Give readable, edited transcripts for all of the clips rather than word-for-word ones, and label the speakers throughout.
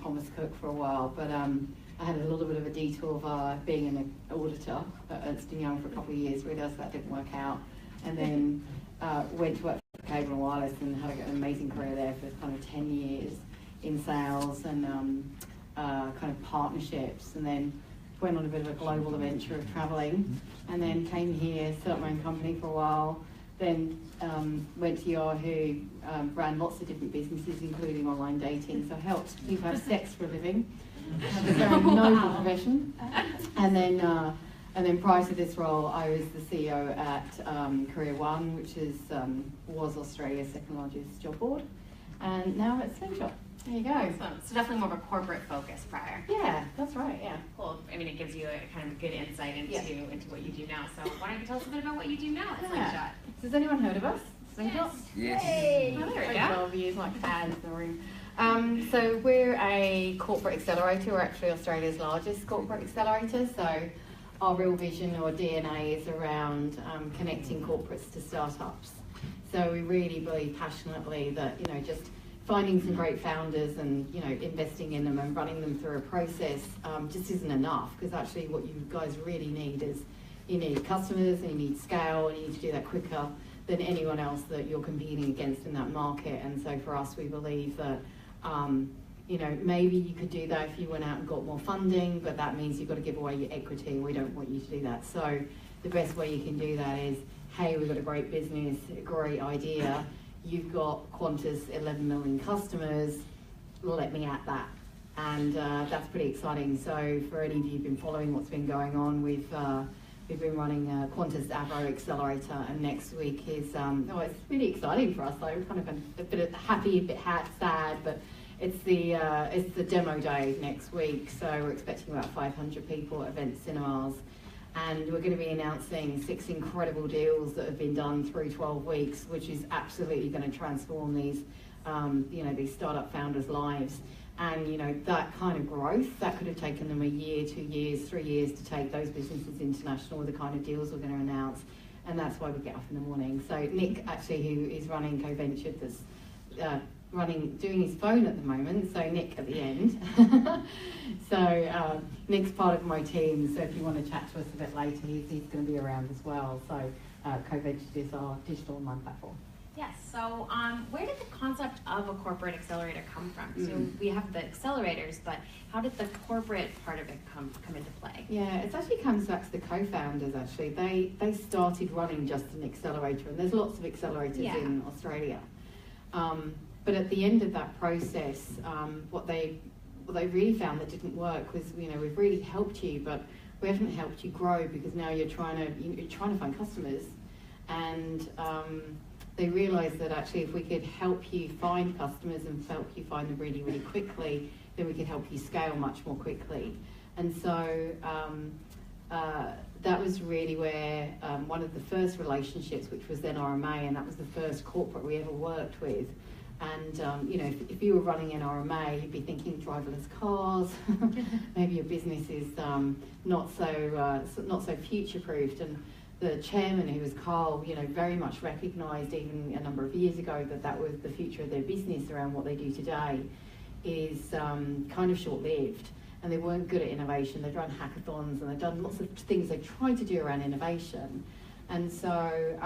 Speaker 1: Thomas Cook for a while, but I had a little bit of a detour of being an auditor at Ernst & Young for a couple of years, realised that didn't work out, and then went to work for Cable and Wireless and had an amazing career there for kind of 10 years in sales and kind of partnerships, and then went on a bit of a global adventure of travelling, and then came here, set up my own company for a while, then went to Yahoo, ran lots of different businesses, including online dating, so helped people have sex for a living. Have a very noble profession. And then prior to this role, I was the CEO at Career One, which was Australia's second largest job board, and now it's Slingshot. There you go.
Speaker 2: Awesome. So definitely more of a corporate focus prior.
Speaker 1: Yeah, that's right. Yeah.
Speaker 2: Cool. I mean, it gives you a kind of a good insight into what you do now. So why don't you tell us a bit about what you do now at Slingshot?
Speaker 1: Has anyone heard of us? Slingshot?
Speaker 3: Yes.
Speaker 1: Hey.
Speaker 2: Oh, there we go.
Speaker 1: 12 years, like fans in the room. So we're a corporate accelerator. We're actually Australia's largest corporate accelerator. So our real vision or DNA is around connecting corporates to startups. So we really believe passionately that, just finding some great founders and, investing in them and running them through a process just isn't enough, because actually what you guys really need is you need customers and you need scale, and you need to do that quicker than anyone else that you're competing against in that market. And so for us, we believe that maybe you could do that if you went out and got more funding, but that means you've got to give away your equity, and we don't want you to do that. So the best way you can do that is, hey, we've got a great business, a great idea, you've got Qantas 11 million customers, let me at that. And that's pretty exciting. So for any of you who've been following what's been going on, we've been running Qantas Avro Accelerator, and next week is, it's really exciting for us. So we're kind of a bit happy, a bit sad, but it's the demo day next week. So we're expecting about 500 people at Event Cinemas. And we're going to be announcing 6 incredible deals that have been done through 12 weeks, which is absolutely going to transform these startup founders' lives. And, that kind of growth, that could have taken them a year, 2 years, 3 years to take those businesses international with the kind of deals we're going to announce. And that's why we get up in the morning. So Nick, actually, who is running Co-Venture, that's doing his phone at the moment, so Nick at the end. So Nick's part of my team, so if you want to chat to us a bit later, he's going to be around as well. So Co-Venture is our digital online platform.
Speaker 2: Yes, so where did the concept of a corporate accelerator come from? So we have the accelerators, but how did the corporate part of it come into play?
Speaker 1: Yeah, it actually comes back to the co-founders, actually. They started running just an accelerator, and there's lots of accelerators in Australia. But at the end of that process, what they really found that didn't work was, we've really helped you, but we haven't helped you grow, because now you're trying to find customers, and they realised that actually if we could help you find customers and help you find them really, really quickly, then we could help you scale much more quickly. And so that was really where one of the first relationships, which was then RMA, and that was the first corporate we ever worked with. And if you were running an RMA, you'd be thinking driverless cars. Maybe your business is not so future-proofed. And the chairman, who was Carl, very much recognised even a number of years ago that was the future of their business around what they do today, is kind of short-lived. And they weren't good at innovation. They'd run hackathons and they'd done lots of things they tried to do around innovation. And so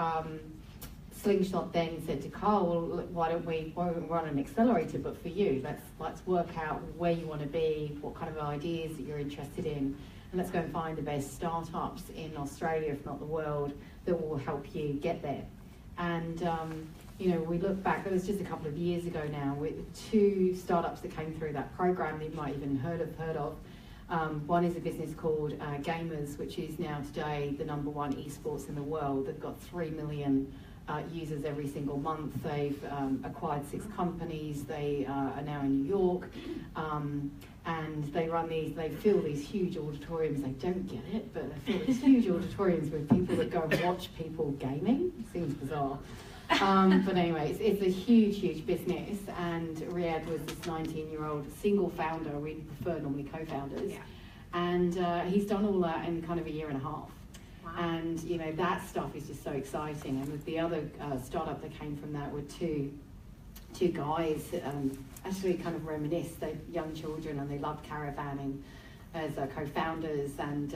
Speaker 1: Slingshot then said to Carl, well, why don't we run an accelerator, but for you? Let's work out where you want to be, what kind of ideas that you're interested in, and let's go and find the best startups in Australia, if not the world, that will help you get there. And we look back, it was just a couple of years ago now, with 2 startups that came through that program that you might even heard of. One is a business called Gamers, which is now today the #1 esports in the world. They've got 3 million users every single month. They've acquired 6 companies. They are now in New York, and they fill these huge auditoriums. They don't get it, but they fill these huge auditoriums with people that go and watch people gaming. It seems bizarre. But anyway, it's a huge business, and Riyadh was this 19-year-old single founder. We prefer normally co-founders. Yeah. And he's done all that in kind of a year and a half. Wow. And that stuff is just so exciting. And with the other startup that came from that were two two guys actually kind of reminisced. They're young children and they loved caravanning as co-founders, and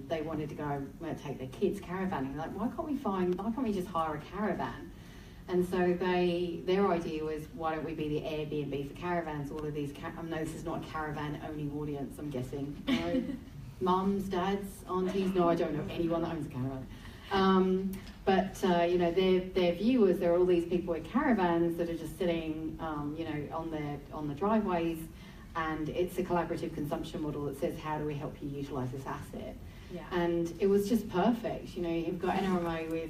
Speaker 1: they wanted to go take their kids caravanning. Like, why can't we just hire a caravan? And so their idea was, why don't we be the Airbnb for caravans? All of these, no, this is not a caravan-only audience, I'm guessing. No, mums, dads, aunties, no, I don't know anyone that owns a caravan. You know, their view was there are all these people with caravans that are just sitting, you know, on the driveways, and it's a collaborative consumption model that says, how do we help you utilise this asset?
Speaker 2: Yeah.
Speaker 1: And it was just perfect. You know, you've got NRMA with,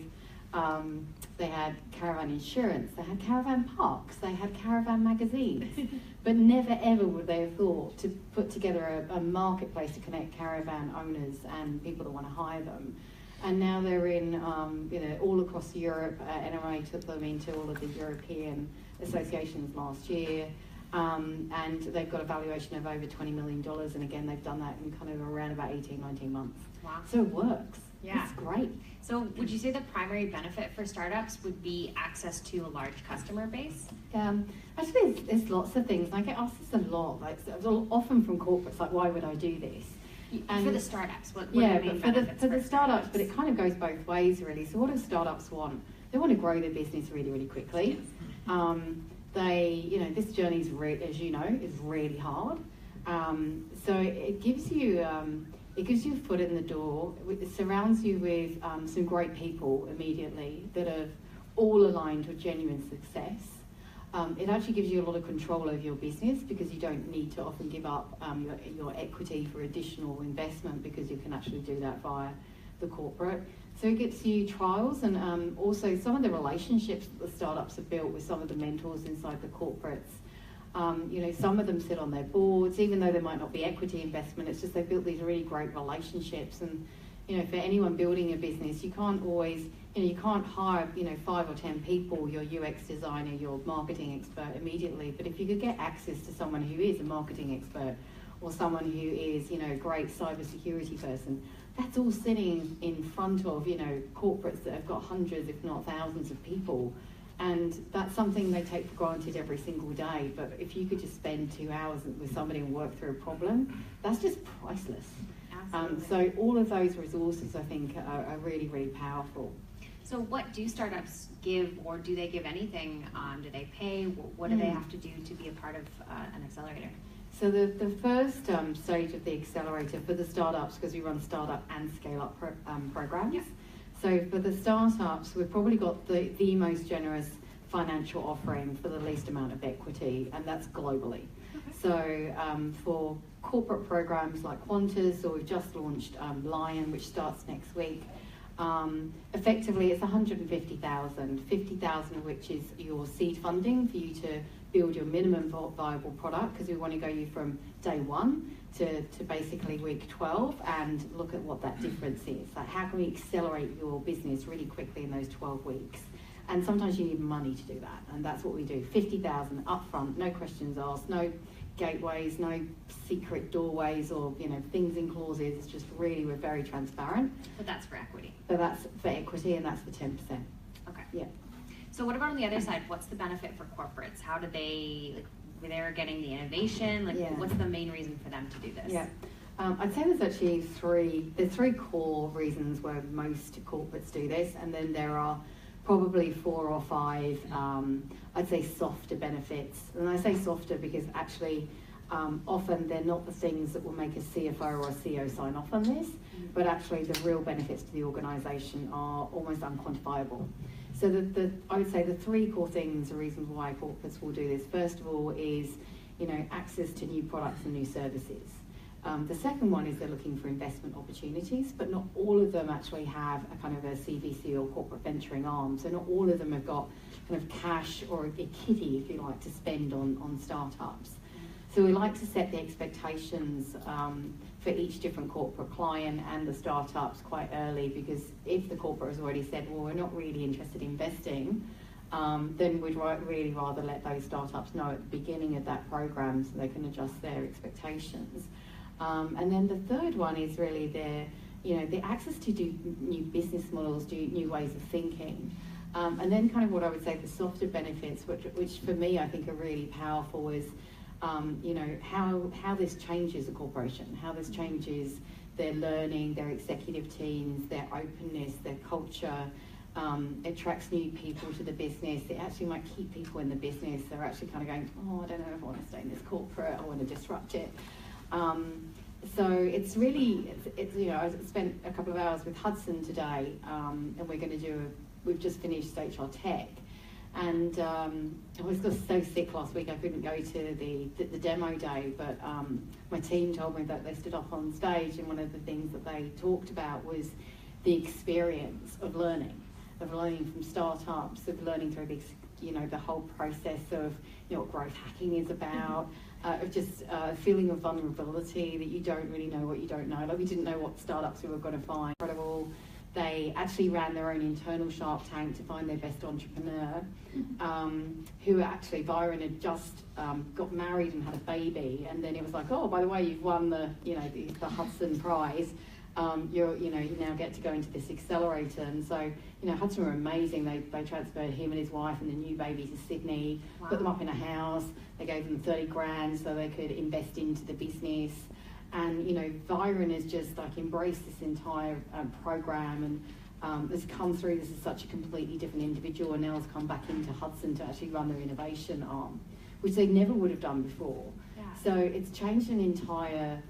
Speaker 1: they had caravan insurance, they had caravan parks, they had caravan magazines, but never ever would they have thought to put together a marketplace to connect caravan owners and people that want to hire them. And now they're in, you know, all across Europe. NRA took them into all of the European associations last year. And they've got a valuation of over $20 million. And again, they've done that in kind of around about 18, 19 months.
Speaker 2: Wow.
Speaker 1: So it works.
Speaker 2: Yeah.
Speaker 1: It's great.
Speaker 2: So would you say the primary benefit for startups would be access to a large customer base?
Speaker 1: Actually, there's lots of things. I get asked this a lot, like often from corporates, like, why would I do this?
Speaker 2: And for the startups, what
Speaker 1: yeah,
Speaker 2: are the main benefits
Speaker 1: for the startups, but it kind of goes both ways, really. So what do startups want? They want to grow their business really, really quickly. You know, this journey is, as you know, is really hard. So it gives you a foot in the door. It surrounds you with some great people immediately that are all aligned to genuine success. It actually gives you a lot of control over your business, because you don't need to often give up your equity for additional investment, because you can actually do that via the corporate. So it gets you trials, and also some of the relationships that the startups have built with some of the mentors inside the corporates. You know, some of them sit on their boards, even though there might not be equity investment. It's just they've built these really great relationships. And you know, for anyone building a business, you can't always, you know, you can't hire, you know, 5 or 10 people, your UX designer, your marketing expert immediately. But if you could get access to someone who is a marketing expert, or someone who is, you know, a great cybersecurity person, that's all sitting in front of, you know, corporates that have got hundreds, if not thousands of people. And that's something they take for granted every single day. But if you could just spend 2 hours with somebody and work through a problem, that's just priceless. So all of those resources, I think, are really, really powerful.
Speaker 2: So what do startups give, or do they give anything? Do they pay? What do they have to do to be a part of an accelerator?
Speaker 1: So the first stage of the accelerator for the startups, because we run startup and scale-up programs. Yeah. So for the startups, we've probably got the most generous financial offering for the least amount of equity, and that's globally. Okay. So for corporate programs like Qantas, or we've just launched Lion, which starts next week, effectively it's 150,000, 50,000 of which is your seed funding for you to build your minimum viable product, because we want to go you from day 1 to basically week 12 and look at what that difference is. Like, how can we accelerate your business really quickly in those 12 weeks? And sometimes you need money to do that, and that's what we do. 50,000 upfront, no questions asked, no gateways, no secret doorways, or, you know, things in clauses. It's just really, we're very transparent.
Speaker 2: But that's for equity.
Speaker 1: But that's for equity, and that's for 10%.
Speaker 2: Okay.
Speaker 1: Yeah.
Speaker 2: So what about on the other side? What's the benefit for corporates? How do they, like, they're getting the innovation? Like, what's the main reason for them to do this?
Speaker 1: Yeah. I'd say there's actually three core reasons where most corporates do this, and then there are probably 4 or 5, I'd say, softer benefits. And I say softer because actually often they're not the things that will make a CFO or a CEO sign off on this, but actually the real benefits to the organisation are almost unquantifiable. So I would say the 3 core things, the reasons why corporates will do this, first of all, is, you know, access to new products and new services. The second one is they're looking for investment opportunities, but not all of them actually have a kind of a CVC or corporate venturing arm. So not all of them have got kind of cash or a kitty, if you like, to spend on startups. So we like to set the expectations for each different corporate client and the startups quite early, because if the corporate has already said, well, we're not really interested in investing, then we'd really rather let those startups know at the beginning of that program so they can adjust their expectations. And then the third one is really the access to do new business models, do new ways of thinking. And then kind of what I would say the softer benefits, which for me I think are really powerful, is you know, how this changes a corporation, how this changes their learning, their executive teams, their openness, their culture. Attracts new people to the business. It actually might keep people in the business. They're actually kind of going, oh, I don't know if I want to stay in this corporate, I want to disrupt it. So it's really, you know, I spent a couple of hours with Hudson today, and we're going to we've just finished HR Tech. And I was just so sick last week I couldn't go to the demo day, but my team told me that they stood up on stage, and one of the things that they talked about was the experience of learning from startups, of learning through this, you know, the whole process of, you know, what growth hacking is about, of just a feeling of vulnerability, that you don't really know what you don't know. Like, we didn't know what startups we were going to find. Incredible. They actually ran their own internal Shark Tank to find their best entrepreneur, who actually, Byron had just got married and had a baby, and then it was like, oh, by the way, you've won the Hudson Prize. You now get to go into this accelerator. And so, you know, Hudson were amazing. They transferred him and his wife and the new baby to Sydney, wow. Put them up in a house. They gave them 30 grand so they could invest into the business. And, you know, Byron has just like embraced this entire program, and has come through. This is such a completely different individual, and now has come back into Hudson to actually run their innovation arm, which they never would have done before. Yeah. So it's changed an entire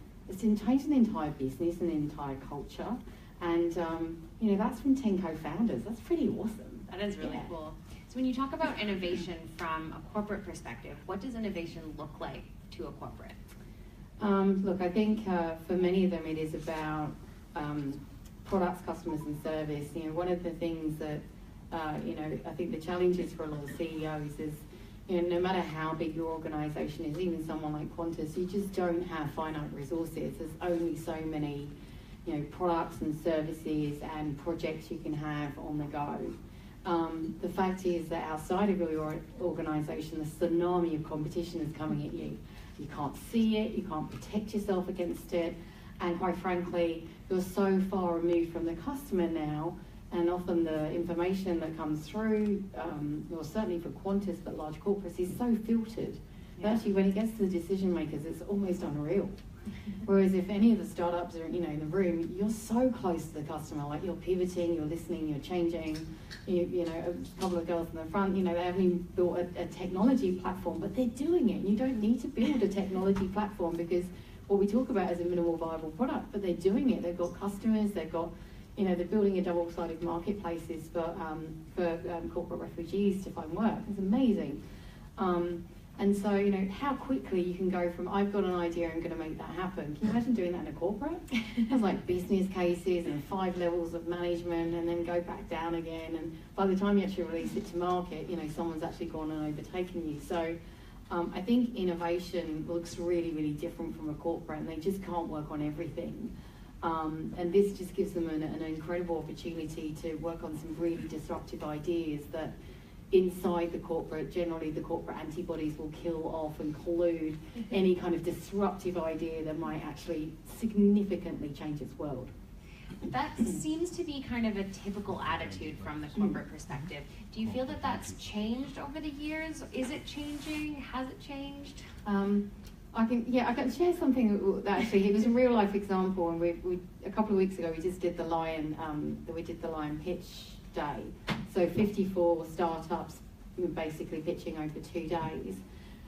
Speaker 1: business and an entire culture, and you know, that's from 10 co-founders. That's pretty awesome.
Speaker 2: That is really cool. So when you talk about innovation from a corporate perspective, what does innovation look like to a corporate?
Speaker 1: Look, I think for many of them it is about products, customers and service. You know, one of the things that you know, I think the challenges for a lot of CEOs is, you know, no matter how big your organisation is, even someone like Qantas, you just don't have finite resources. There's only so many, you know, products and services and projects you can have on the go. The fact is that outside of your organisation, the tsunami of competition is coming at you. You can't see it, you can't protect yourself against it, and quite frankly, you're so far removed from the customer now, and often the information that comes through, or certainly for Qantas, but large corporates, is so filtered. Yeah. Actually, when it gets to the decision makers, it's almost unreal. Whereas if any of the startups are, you know, in the room, you're so close to the customer, like you're pivoting, you're listening, you're changing. You know, a couple of girls in the front, you know, they haven't even built a technology platform, but they're doing it. You don't need to build a technology platform, because what we talk about is a minimal viable product, but they're doing it. They've got customers, they've got, you know, they're building a double-sided marketplaces for corporate refugees to find work. It's amazing. And so, you know, how quickly you can go from, I've got an idea, I'm going to make that happen. Can you imagine doing that in a corporate? There's like business cases and 5 levels of management, and then go back down again. And by the time you actually release it to market, you know, someone's actually gone and overtaken you. So I think innovation looks really, really different from a corporate, and they just can't work on everything. And this just gives them an incredible opportunity to work on some really disruptive ideas that inside the corporate, generally the corporate antibodies will kill off and collude any kind of disruptive idea that might actually significantly change its world.
Speaker 2: That seems to be kind of a typical attitude from the corporate perspective. Do you feel that that's changed over the years? Is it changing? Has it changed?
Speaker 1: I can share something that actually, it was a real life example, and we a couple of weeks ago we just did the Lion pitch day. So 54 startups basically pitching over 2 days.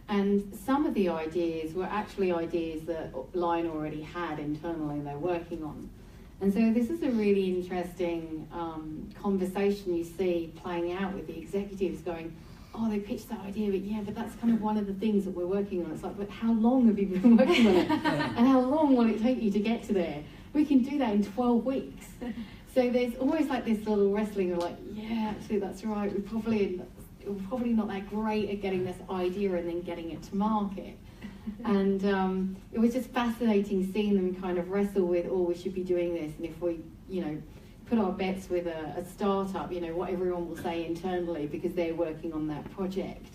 Speaker 1: And some of the ideas were actually ideas that Lion already had internally they're working on. And so this is a really interesting conversation you see playing out with the executives going, oh, they pitched that idea, but that's kind of one of the things that we're working on. It's like, but how long have you been working on it? And how long will it take you to get to there? We can do that in 12 weeks. So there's always like this little wrestling of like, yeah, actually that's right, we're probably not that great at getting this idea and then getting it to market. And it was just fascinating seeing them kind of wrestle with, oh, we should be doing this, and if we, you know, put our bets with a startup, you know, what everyone will say internally because they're working on that project.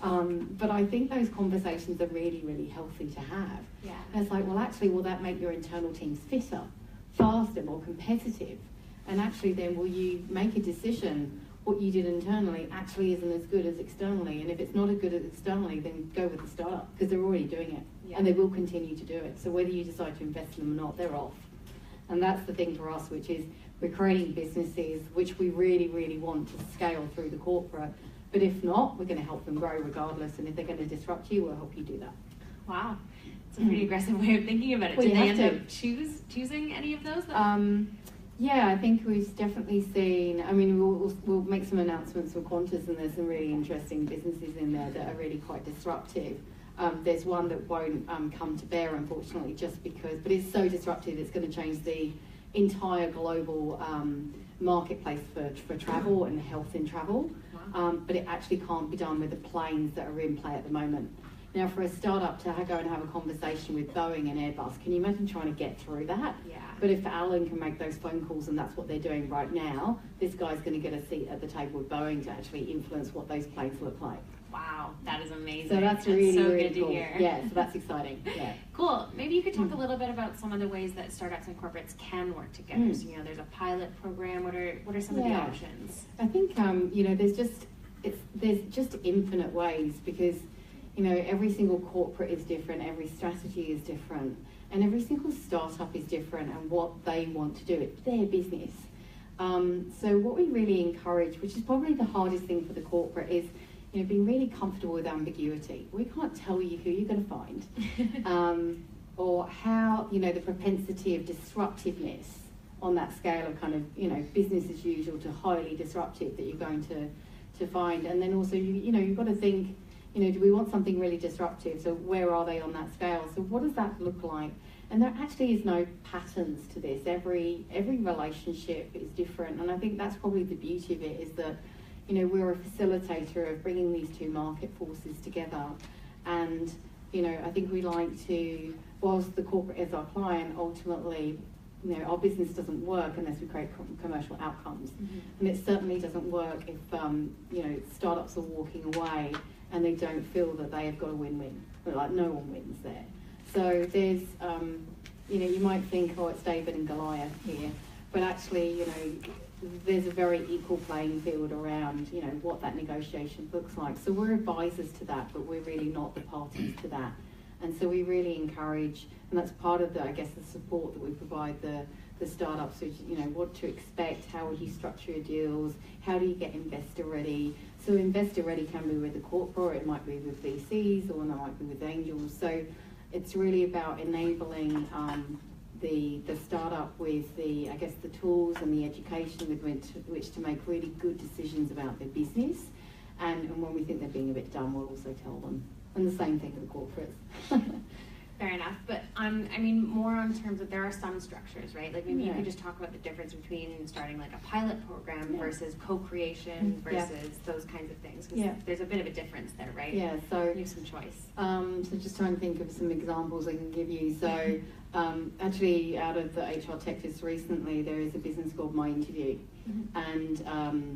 Speaker 1: But I think those conversations are really, really healthy to have.
Speaker 2: Yeah.
Speaker 1: And it's like, well, actually, will that make your internal teams fitter, faster, more competitive? And actually then will you make a decision what you did internally actually isn't as good as externally. And if it's not as good as externally, then go with the startup, because they're already doing it, and they will continue to do it. So whether you decide to invest in them or not, they're off. And that's the thing for us, which is we're creating businesses which we really, really want to scale through the corporate. But if not, we're going to help them grow regardless. And if they're going to disrupt you, we'll help you do that.
Speaker 2: Wow. It's a pretty aggressive way of thinking about it.
Speaker 1: Well,
Speaker 2: Did they end
Speaker 1: to.
Speaker 2: up choosing any of those?
Speaker 1: Yeah, I think we've definitely seen, I mean, we'll make some announcements for Qantas, and there's some really interesting businesses in there that are really quite disruptive. There's one that won't come to bear, unfortunately, just because, but it's so disruptive, it's going to change the entire global marketplace for travel and health in travel. Wow. But it actually can't be done with the planes that are in play at the moment. Now, for a startup to go and have a conversation with Boeing and Airbus, can you imagine trying to get through that?
Speaker 2: Yeah.
Speaker 1: But if Alan can make those phone calls, and that's what they're doing right now, this guy's going to get a seat at the table with Boeing to actually influence what those planes look like.
Speaker 2: Wow, that is amazing.
Speaker 1: So that's really,
Speaker 2: so
Speaker 1: really
Speaker 2: good to
Speaker 1: cool.
Speaker 2: hear.
Speaker 1: Yeah, so that's exciting. Yeah.
Speaker 2: Cool. Maybe you could talk a little bit about some of the ways that startups and corporates can work together. So, there's a pilot program. What are some of the options?
Speaker 1: I think there's just infinite ways, because every single corporate is different, every strategy is different, and every single startup is different, and what they want to do, it's their business. So what we really encourage, which is probably the hardest thing for the corporate, is being really comfortable with ambiguity. We can't tell you who you're going to find, or how the propensity of disruptiveness on that scale of kind of business as usual to highly disruptive that you're going to find. And then also you've got to think, do we want something really disruptive? So where are they on that scale? So what does that look like? And there actually is no patterns to this. Every relationship is different, and I think that's probably the beauty of it, is that we're a facilitator of bringing these two market forces together. And I think we like to, whilst the corporate is our client, ultimately our business doesn't work unless we create commercial outcomes. And it certainly doesn't work if startups are walking away and they don't feel that they have got a win-win. Like, no one wins there. So there's you might think, oh, it's David and Goliath here, but actually there's a very equal playing field around what that negotiation looks like. So we're advisors to that, but we're really not the parties to that. And so we really encourage, and that's part of the support that we provide the startups, which what to expect, how would you structure your deals, how do you get investor ready. So investor ready can be with the corporate, or it might be with VCs, or it might be with angels. So it's really about enabling the startup with the tools and the education with which to make really good decisions about their business. And when we think they're being a bit dumb, we'll also tell them. And the same thing for the corporates.
Speaker 2: Fair enough, but more on terms of, there are some structures, right? Like maybe you could just talk about the difference between starting like a pilot program versus co-creation versus those kinds of things. Because there's a bit of a difference there, right? Yeah, so you have some choice.
Speaker 1: So just trying to think of some examples I can give you. So actually, out of the HR Tech just recently, there is a business called My Interview. And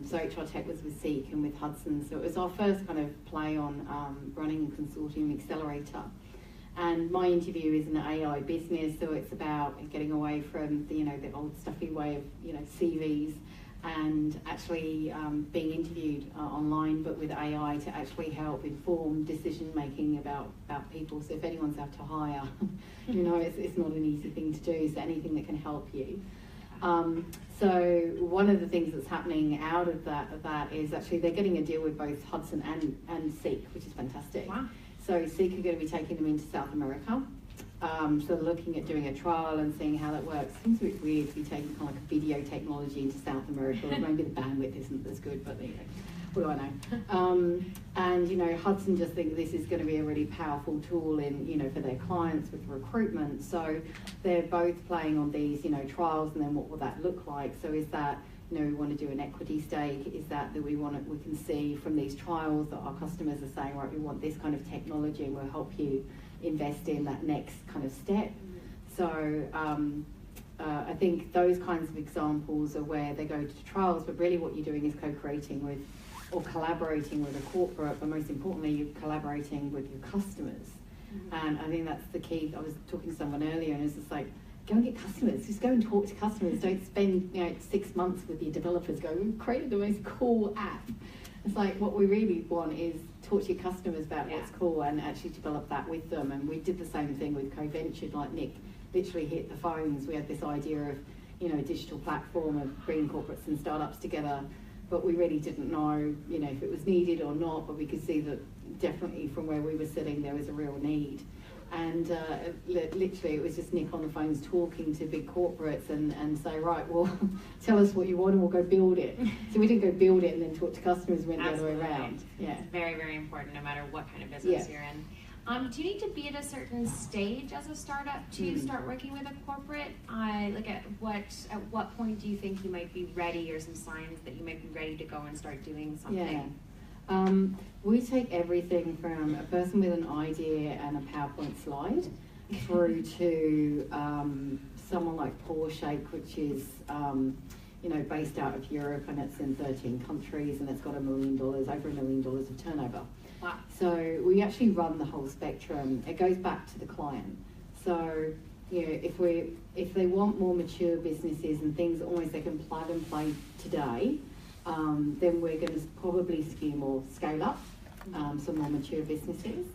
Speaker 1: so HR Tech was with Seek and with Hudson. So it was our first kind of play on running a consortium accelerator. And My Interview is an AI business, so it's about getting away from the old stuffy way of CVs, and actually being interviewed online, but with AI to actually help inform decision making about people. So if anyone's out to hire, it's not an easy thing to do. So anything that can help you. So one of the things that's happening out of that is actually they're getting a deal with both Hudson and Seek, which is fantastic.
Speaker 2: Wow.
Speaker 1: So Seek are going to be taking them into South America. So looking at doing a trial and seeing how that works. Seems a bit weird to be taking kind of like a video technology into South America. Maybe the bandwidth isn't as good, but there you go. What do I know? And Hudson just think this is going to be a really powerful tool in for their clients with recruitment. So they're both playing on these trials, and then what will that look like? So is that we want to do an equity stake? Is that we can see from these trials that our customers are saying, right, we want this kind of technology, and we'll help you invest in that next kind of step. So I think those kinds of examples are where they go to trials, but really what you're doing is co-creating with or collaborating with a corporate, but most importantly, you're collaborating with your customers. And I think that's the key. I was talking to someone earlier, and it's just like, go and get customers. Just go and talk to customers. Don't spend 6 months with your developers going, we've created the most cool app. It's like, what we really want is talk to your customers about what's cool and actually develop that with them. And we did the same thing with co-ventured, like Nick literally hit the phones. We had this idea of, a digital platform of bringing corporates and startups together, but we really didn't know, if it was needed or not, but we could see that definitely from where we were sitting, there was a real need. And literally it was just Nick on the phones talking to big corporates and say, right, well, tell us what you want and we'll go build it. So we didn't go build it and then talk to customers, we went the other way around. Yeah.
Speaker 2: It's very, very important no matter what kind of business you're in. Do you need to be at a certain stage as a startup to start working with a corporate? At what point do you think you might be ready, or some signs that you might be ready to go and start doing something?
Speaker 1: Yeah. We take everything from a person with an idea and a PowerPoint slide through to someone like Porsche, which is based out of Europe, and it's in 13 countries, and it's got over $1 million of turnover.
Speaker 2: Wow.
Speaker 1: So we actually run the whole spectrum. It goes back to the client. So if they want more mature businesses and things almost they can plug and play today, then we're going to probably skew more scale up, some more mature businesses.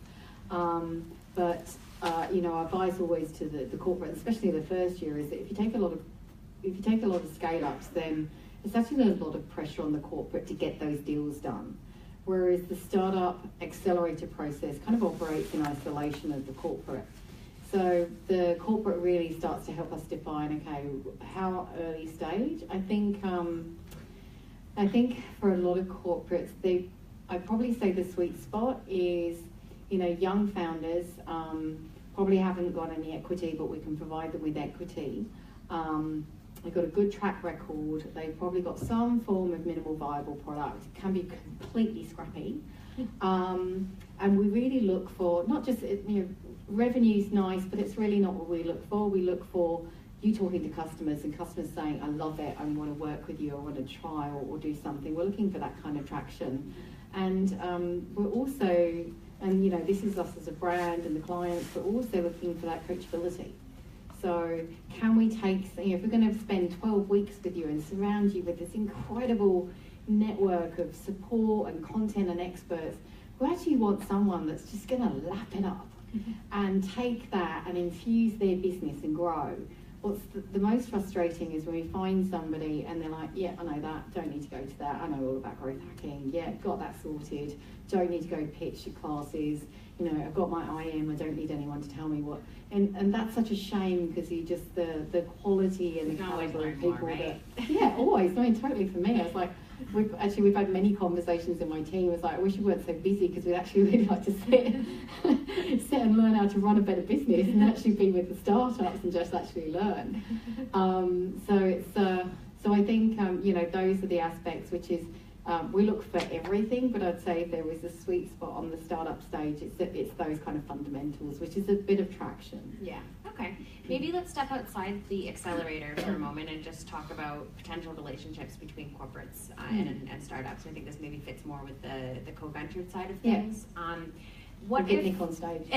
Speaker 1: But our advice always to the corporate, especially the first year, is that if you take a lot of scale ups, then it's actually a lot of pressure on the corporate to get those deals done. Whereas the startup accelerator process kind of operates in isolation of the corporate. So the corporate really starts to help us define, okay, how early stage? I think for a lot of corporates, I'd probably say the sweet spot is, young founders probably haven't got any equity, but we can provide them with equity. They've got a good track record. They've probably got some form of minimal viable product. It can be completely scrappy. And we really look for, not just, revenue's nice, but it's really not what we look for. We look for you talking to customers and customers saying, I love it, I want to work with you, I want to try or do something. We're looking for that kind of traction. And we're also, and this is us as a brand and the clients, but also looking for that coachability. So can we take, if we're going to spend 12 weeks with you and surround you with this incredible network of support and content and experts, we actually want someone that's just going to lap it up and take that and infuse their business and grow. What's the most frustrating is when we find somebody and they're like, yeah, I know that, don't need to go to that, I know all about growth hacking, yeah, got that sorted, don't need to go pitch at classes, I've got my IM, I don't need anyone to tell me what, and that's such a shame because you just, the quality and the caliber of people
Speaker 2: right?
Speaker 1: that, always, totally for me, I was like, we've had many conversations in my team. It's like, I wish we weren't so busy because we'd actually really like to sit and learn how to run a better business and actually be with the startups and just actually learn. So I think those are the aspects, which is we look for everything, but I'd say if there was a sweet spot on the startup stage, it's those kind of fundamentals, which is a bit of traction.
Speaker 2: Yeah. Okay. Maybe let's step outside the accelerator for a moment and just talk about potential relationships between corporates and startups. I think this maybe fits more with the co-ventured side of things. What if
Speaker 1: Nick on stage?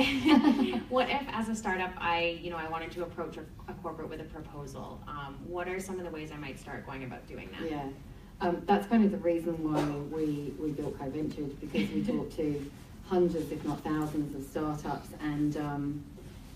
Speaker 2: What if, as a startup, I wanted to approach a corporate with a proposal? What are some of the ways I might start going about doing that?
Speaker 1: Yeah, that's kind of the reason why we built co-ventured, because we talked to hundreds, if not thousands, of startups, and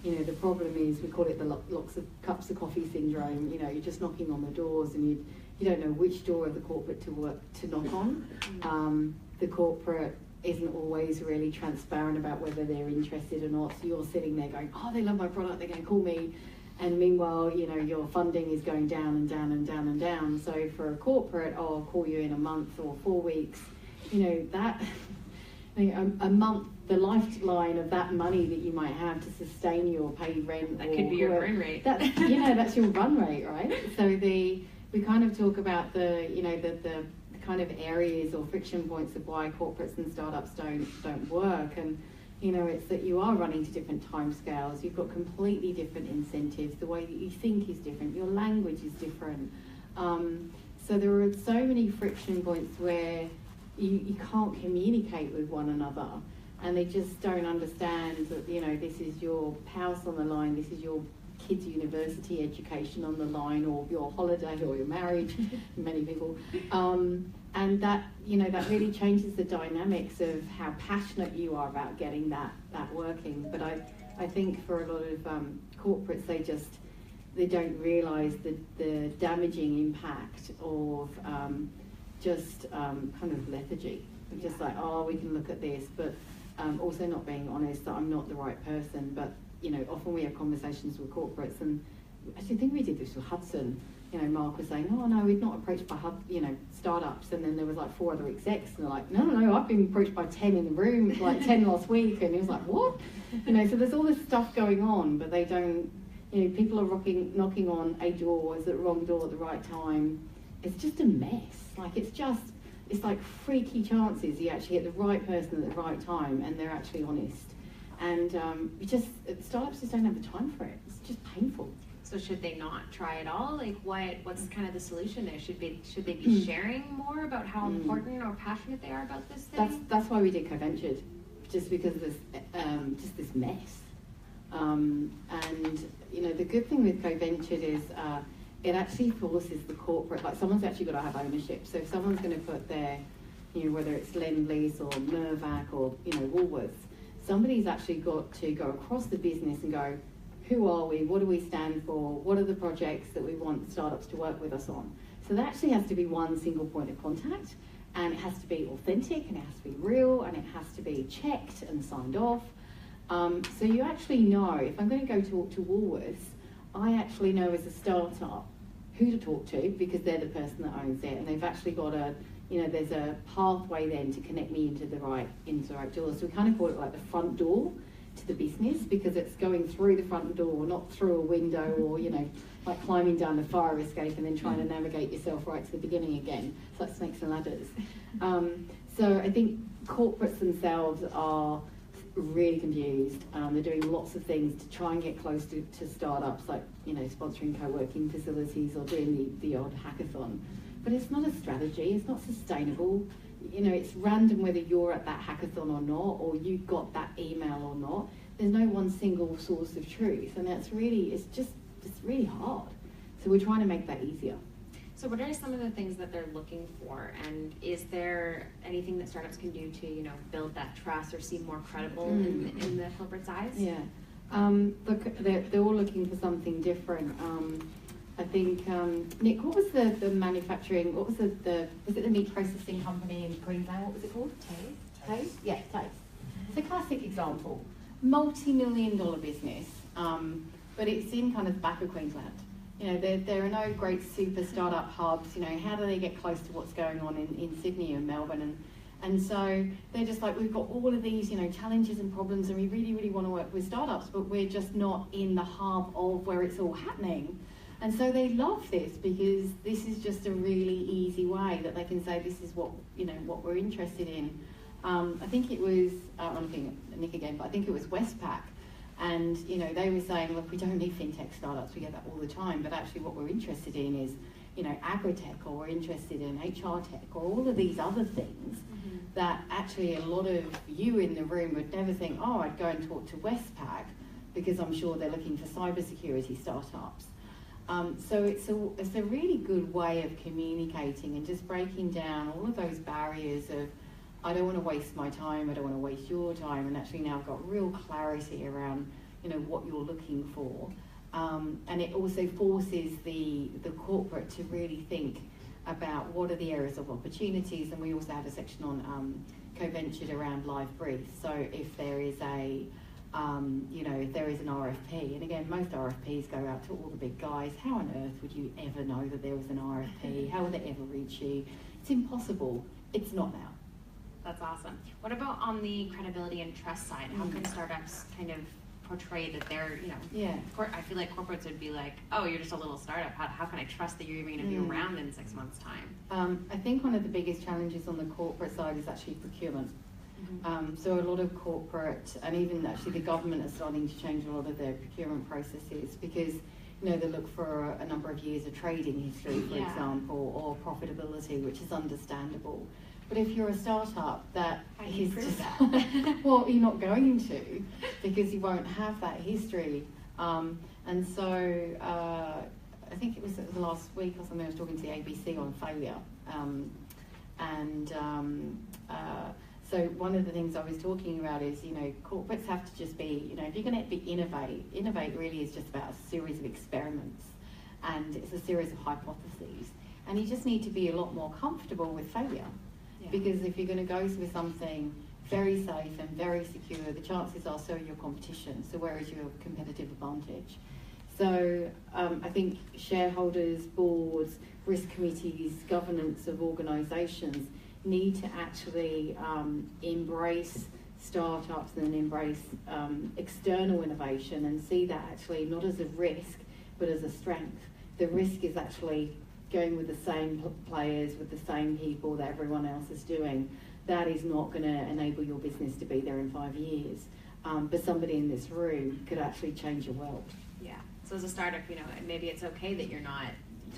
Speaker 1: the problem is we call it the lots of cups of coffee syndrome. You're just knocking on the doors and you don't know which door of the corporate to knock on. The corporate isn't always really transparent about whether they're interested or not. So you're sitting there going, oh, they love my product, they're going to call me. And meanwhile, your funding is going down and down and down and down. So for a corporate, I'll call you in a month or 4 weeks. That a month, the lifeline of that money that you might have to sustain you or pay rent.
Speaker 2: That could be your burn rate.
Speaker 1: That's that's your run rate, right? So we kind of talk about the kind of areas or friction points of why corporates and startups don't work, and it's that you are running to different timescales. You've got completely different incentives. The way that you think is different. Your language is different. So there are so many friction points where you can't communicate with one another. and they just don't understand that, you know, this is your house on the line, this is your kids' university education on the line, or your holiday, or your marriage, many people. And that, you know, that really changes the dynamics of how passionate you are about getting that working. But I think for a lot of corporates, they don't realise the damaging impact of kind of lethargy. They're just like, oh, we can look at this, but also not being honest that I'm not the right person. But, you know, often we have conversations with corporates, and actually I think we did this with Hudson. You know, Mark was saying, oh no, we're not approached by startups, and then there was like 4 other execs, and they're like, no, I've been approached by 10 in the room, like 10 last week, and he was like, what? You know, so there's all this stuff going on, but they don't, you know, people are knocking on a door, is the wrong door at the right time. It's just a mess. Like it's like freaky chances you actually get the right person at the right time, and they're actually honest. And startups just don't have the time for it. It's just painful.
Speaker 2: So should they not try it all? Like, what's kind of the solution there? Should they be sharing more about how important or passionate they are about this thing?
Speaker 1: That's why we did co-ventured, just because of this just this mess. And you know, the good thing with co-ventured is it actually forces the corporate, like someone's actually got to have ownership. So if someone's going to put their, you know, whether it's Lend-Lease or Mirvac or, you know, Woolworths, somebody's actually got to go across the business and go, who are we? What do we stand for? What are the projects that we want startups to work with us on? So that actually has to be one single point of contact, and it has to be authentic, and it has to be real, and it has to be checked and signed off. So you actually know, if I'm going to go talk to Woolworths, I actually know as a startup who to talk to, because they're the person that owns it, and they've actually got there's a pathway then to connect me into the right door. So we kind of call it like the front door to the business, because it's going through the front door, not through a window, or, you know, like climbing down the fire escape and then trying to navigate yourself right to the beginning again. It's like snakes and ladders. So I think corporates themselves are really confused. They're doing lots of things to try and get close to startups, like, you know, sponsoring co-working facilities or doing the odd hackathon. But it's not a strategy, it's not sustainable. You know, it's random whether you're at that hackathon or not, or you got that email or not. There's no one single source of truth, and it's really hard. So we're trying to make that easier.
Speaker 2: So what are some of the things that they're looking for, and is there anything that startups can do to, you know, build that trust or seem more credible in the corporate's eyes?
Speaker 1: Yeah, look, they're all looking for something different. I think, Nick, what was the manufacturing, was it the meat processing company in Queensland? What was it called? Taze? Yeah, Taze. It's a classic example. Multi-million-dollar business, but it's in kind of the back of Queensland. You know, there are no great super startup hubs. You know, how do they get close to what's going on in Sydney and Melbourne? And so they're just like, we've got all of these, you know, challenges and problems, and we really, really want to work with startups, but we're just not in the hub of where it's all happening. And so they love this, because this is just a really easy way that they can say, this is what, you know, what we're interested in. I think it was, I'm looking at Nick again, but I think it was Westpac. And, you know, they were saying, look, we don't need fintech startups, we get that all the time, but actually what we're interested in is, you know, agri-tech, or we're interested in HR tech, or all of these other things that actually a lot of you in the room would never think, oh, I'd go and talk to Westpac, because I'm sure they're looking for cybersecurity startups. So it's a really good way of communicating and just breaking down all of those barriers of, I don't want to waste my time, I don't want to waste your time, and actually now I've got real clarity around, you know, what you're looking for. And it also forces the corporate to really think about what are the areas of opportunities, and we also have a section on co-ventured around live briefs. So if there is if there is an RFP, and again, most RFPs go out to all the big guys. How on earth would you ever know that there was an RFP? How would they ever reach you? It's impossible. It's not now.
Speaker 2: That's awesome. What about on the credibility and trust side? How can startups kind of portray that they're, you know, I feel like corporates would be like, oh, you're just a little startup. How can I trust that you're even going to be around in 6 months' time?
Speaker 1: I think one of the biggest challenges on the corporate side is actually procurement. So a lot of corporate, and even actually the government, are starting to change a lot of their procurement processes, because, you know, they look for a number of years of trading history, for example, or profitability, which is understandable. But if you're a startup, that
Speaker 2: how do you
Speaker 1: is
Speaker 2: prove
Speaker 1: just
Speaker 2: that?
Speaker 1: well, you're not going to, because you won't have that history. And so I think it was last week or something, I was talking to the ABC on failure. So one of the things I was talking about is, corporates have to just be, if you're going to innovate really is just about a series of experiments, and it's a series of hypotheses. And you just need to be a lot more comfortable with failure. Yeah. Because if you're going to go with something very safe and very secure, the chances are so are your competition. So where is your competitive advantage? So I think shareholders, boards, risk committees, governance of organisations need to actually embrace startups and embrace external innovation, and see that actually not as a risk but as a strength. The risk is actually going with the same players, with the same people that everyone else is doing. That is not going to enable your business to be there in 5 years. But somebody in this room could actually change your world.
Speaker 2: Yeah. So as a startup, maybe it's okay that you're not,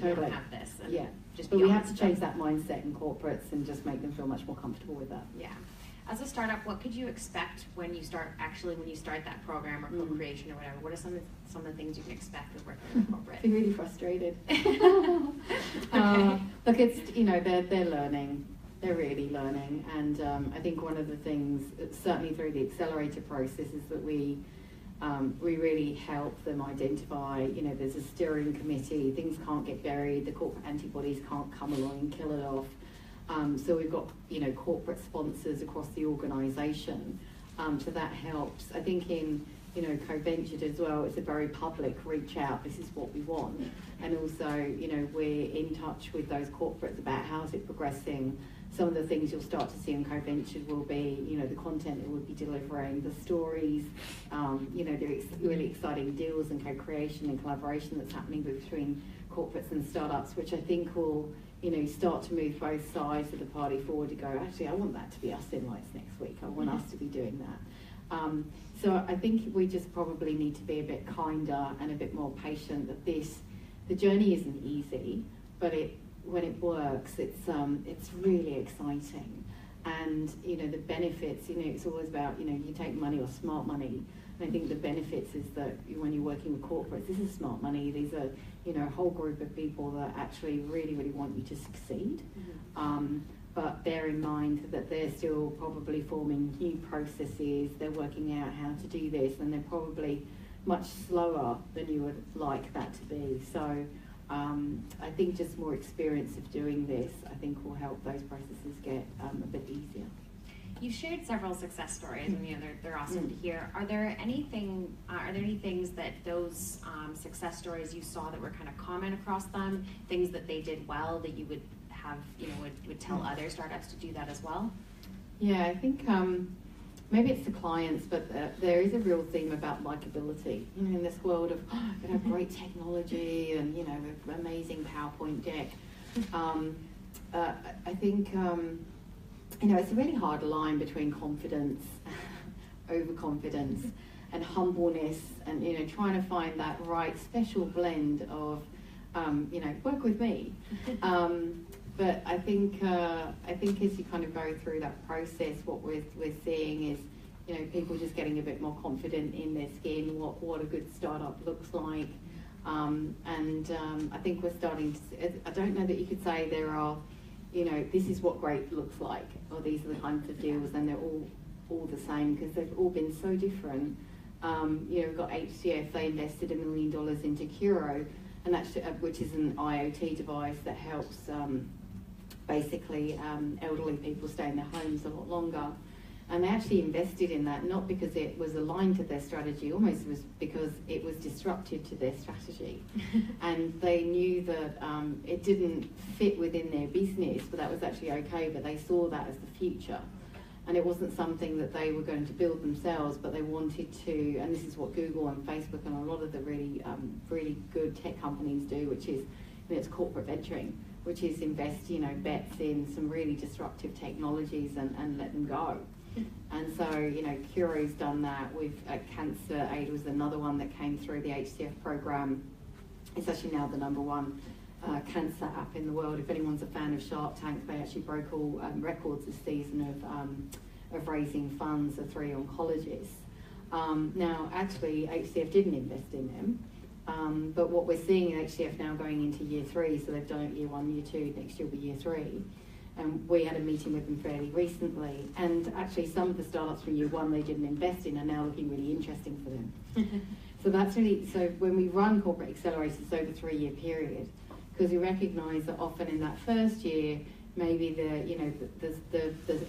Speaker 1: totally.
Speaker 2: You don't have this. And
Speaker 1: yeah.
Speaker 2: Just
Speaker 1: but we have to change that mindset in corporates and just make them feel much more comfortable with that.
Speaker 2: Yeah. As a startup, what could you expect when you start that program or co-creation or whatever? What are some of the things you can expect with working with corporate?
Speaker 1: Be really frustrated. Look, it's they're learning. They're really learning, and I think one of the things, certainly through the accelerator process, is that we really help them identify. There's a steering committee. Things can't get buried. The corporate antibodies can't come along and kill it off. So we've got corporate sponsors across the organisation, so that helps. I think in co-ventured as well, it's a very public reach out. This is what we want, and also we're in touch with those corporates about how's it progressing. Some of the things you'll start to see in co-ventured will be the content it will be delivering, the stories, the really exciting deals and co-creation and collaboration that's happening between corporates and startups, which I think will start to move both sides of the party forward to go, actually, I want that to be us in Lights next week. I want us to be doing that. So I think we just probably need to be a bit kinder and a bit more patient, that the journey isn't easy, but when it works, it's really exciting. And the benefits, it's always about, you take money or smart money. And I think the benefits is that when you're working with corporates, this is smart money. These are, a whole group of people that actually really, really want you to succeed. But bear in mind that they're still probably forming new processes. They're working out how to do this, and they're probably much slower than you would like that to be. So I think just more experience of doing this, I think, will help those processes get a bit easier.
Speaker 2: You've shared several success stories, and they're awesome to hear. Are there any things that those success stories you saw that were kind of common across them, things that they did well that you would have, would tell other startups to do that as well? Yeah, I think maybe it's the clients, but there is a real theme about likability. In this world of great technology and with amazing PowerPoint deck, I think. It's a really hard line between confidence, overconfidence, and humbleness, and trying to find that right special blend of, work with me. But I think as you kind of go through that process, what we're seeing is, people just getting a bit more confident in their skin, what a good startup looks like, and I think we're starting to see, I don't know that you could say there are. This is what great looks like, or these are the kinds of deals, and they're all the same, because they've all been so different. We've got HCF, they invested $1 million into Curo, and actually, which is an IoT device that helps basically elderly people stay in their homes a lot longer. And they actually invested in that, not because it was aligned to their strategy, almost was because it was disruptive to their strategy. And they knew that it didn't fit within their business, but that was actually okay, but they saw that as the future. And it wasn't something that they were going to build themselves, but they wanted to, and this is what Google and Facebook and a lot of the really, really good tech companies do, which is, it's corporate venturing, which is invest, bets in some really disruptive technologies and let them go. And so, Curo's done that. Cancer Aid was another one that came through the HCF program. It's actually now the #1
Speaker 1: cancer app in the world. If anyone's a fan of Shark Tank, they actually broke all records this season of raising funds for 3 oncologists. Now, actually, HCF didn't invest in them, but what we're seeing in HCF now going into year 3, so they've done it year 1, year 2, next year will be year 3. And we had a meeting with them fairly recently, and actually some of the startups from year 1 they didn't invest in are now looking really interesting for them. So that's really, so when we run corporate accelerators over a 3-year period, because we recognise that often in that first year, maybe the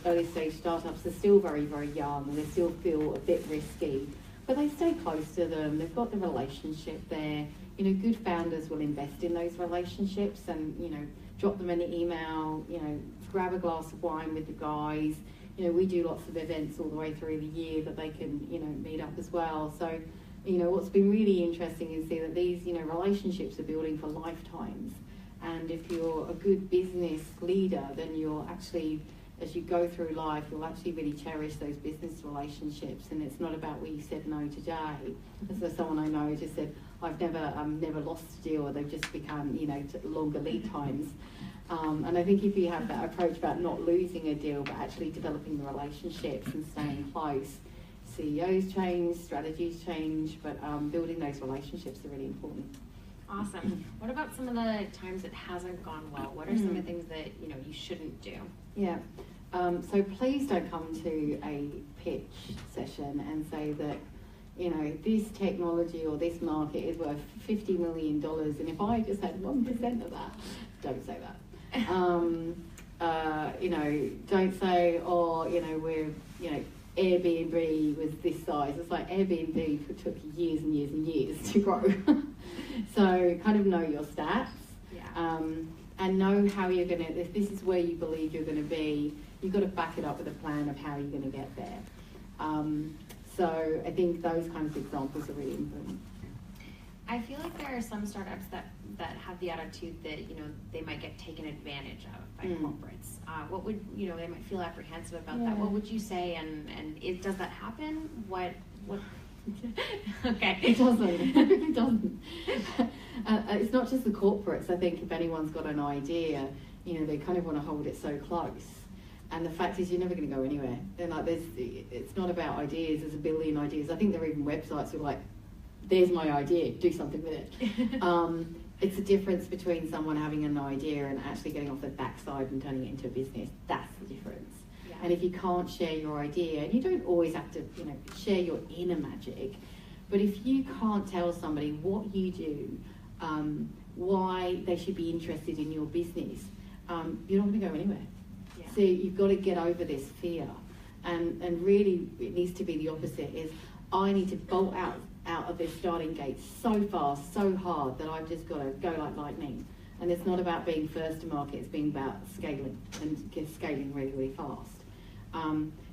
Speaker 1: early stage startups are still very, very young and they still feel a bit risky, but they stay close to them, they've got the relationship there. Good founders will invest in those relationships and, drop them an email, grab a glass of wine with the guys. We do lots of events all the way through the year that they can, meet up as well. So, what's been really interesting is see that these, relationships are building for lifetimes. And if you're a good business leader, then you'll actually, as you go through life, you'll actually really cherish those business relationships. And it's not about what you said no today. So someone I know just said, I've never lost a deal, or they've just become, longer lead times. And I think if you have that approach about not losing a deal, but actually developing the relationships and staying close, CEOs change, strategies change, but building those relationships are really important.
Speaker 2: Awesome. What about some of the times it hasn't gone well? What are some of the things that you shouldn't do?
Speaker 1: Yeah. So please don't come to a pitch session and say that this technology or this market is worth $50 million, and if I just had 1% of that, don't say that. Don't say, we're, Airbnb was this size. It's like Airbnb took years and years and years to grow. So kind of know your stats, and know how you're going to, if this is where you believe you're going to be, you've got to back it up with a plan of how you're going to get there. So I think those kinds of examples are really important.
Speaker 2: I feel like there are some startups that have the attitude that they might get taken advantage of by corporates. What would they might feel apprehensive about that? What would you say? And does that happen? What? Okay.
Speaker 1: It doesn't. It doesn't. It's not just the corporates. I think if anyone's got an idea, they kind of want to hold it so close. And the fact is, you're never going to go anywhere. They're like, it's not about ideas. There's a billion ideas. I think there are even websites who are like, there's my idea, do something with it. It's a difference between someone having an idea and actually getting off the backside and turning it into a business. That's the difference. Yeah. And if you can't share your idea, and you don't always have to, share your inner magic, but if you can't tell somebody what you do, why they should be interested in your business, you're not going to go anywhere. Yeah. So you've got to get over this fear, and really it needs to be the opposite. Is I need to bolt out of this starting gate so fast, so hard, that I've just got to go like lightning. And it's not about being first to market, it's being about scaling, and scaling really, really fast.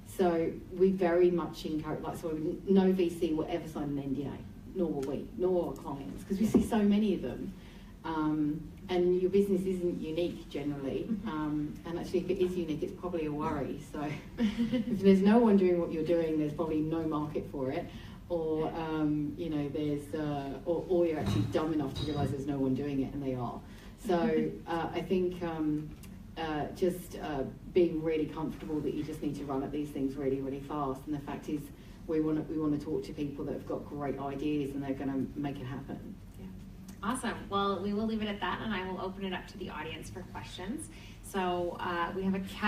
Speaker 1: So we very much encourage, no VC will ever sign an NDA, nor will we, nor our clients, because we see so many of them. And your business isn't unique generally, and actually if it is unique, it's probably a worry. So if there's no one doing what you're doing, there's probably no market for it, or or you're actually dumb enough to realise there's no one doing it, and they are. So I think just being really comfortable that you just need to run at these things really, really fast. And the fact is, we want to talk to people that have got great ideas and they're going to make it happen.
Speaker 2: Awesome. Well, we will leave it at that, and I will open it up to the audience for questions. So we have a